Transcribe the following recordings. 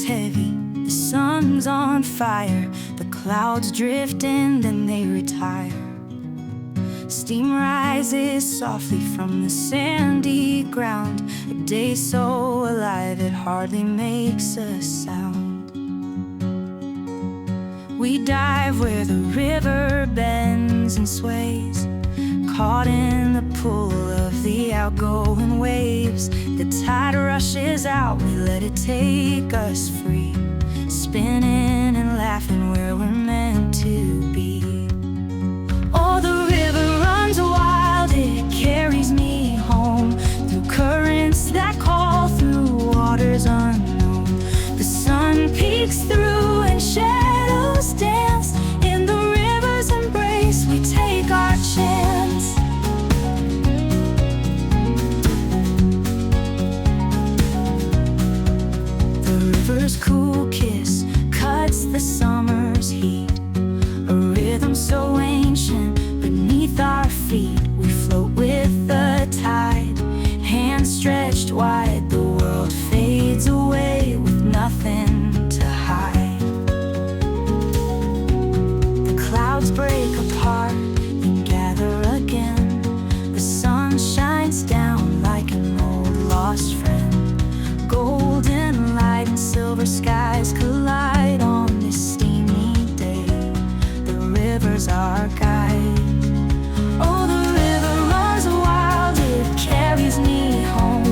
grows heavy, the sun's on fire, the clouds drift in, then they retire. Steam rises softly from the sandy ground, a day so alive it hardly makes a sound. We dive where the river bends and sways, caught in the pull of the outgoing waves. The tide rushes out, we let it take us free, spinning and laughing where we're meant to be. Oh, the river runs wild, it carries me home, through currents that call, through waters unknown. The sun peeks through and shadows dance, in the river's embrace we take our chance. The river's cool kiss cuts the summer's heat, a rhythm so ancient beneath our feet. We float with the tide, hands stretched wide. The world fades away with nothing to hide. The clouds break apart and gather again. The sun shines down like an old lost friend. Golden light and silver skies collide on this steamy day. The river's our guide. Oh, the river runs wild, it carries me home,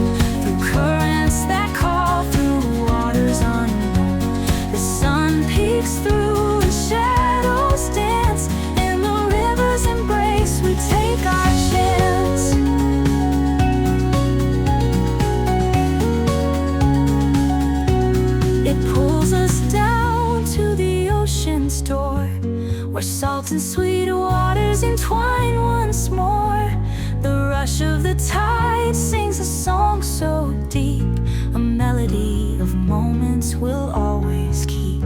through currents that call, through waters unknown. The sun peeks through and shadows dance, in the river's embrace we take our chance. It pulls us down to the ocean's door, where salt and sweet waters entwine once more. The rush of the tide sings a song so deep, a melody of moments we'll always keep.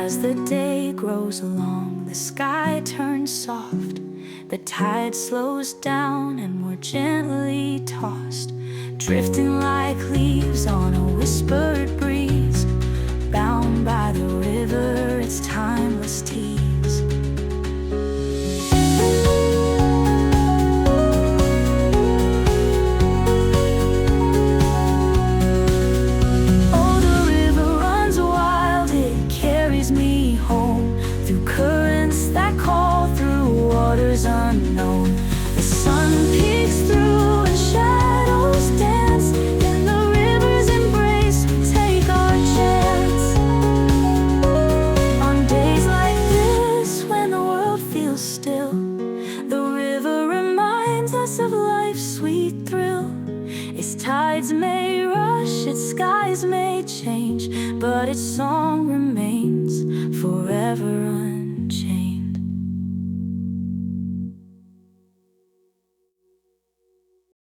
As the day grows along, the sky turns soft, the tide slows down and we're gently tossed, drifting like leaves on a whispered breeze, bound by the river, its timeless tease. Oh, the river runs wild, it carries me home, through currents that call, through waters unknown. The sun peeks through and shadows dance, in the river's embrace we take our chance. On days like this, when the world feels still, the river reminds us of life's sweet thrill. Its tides may rush, its skies may change, but its song remains forever unchanged.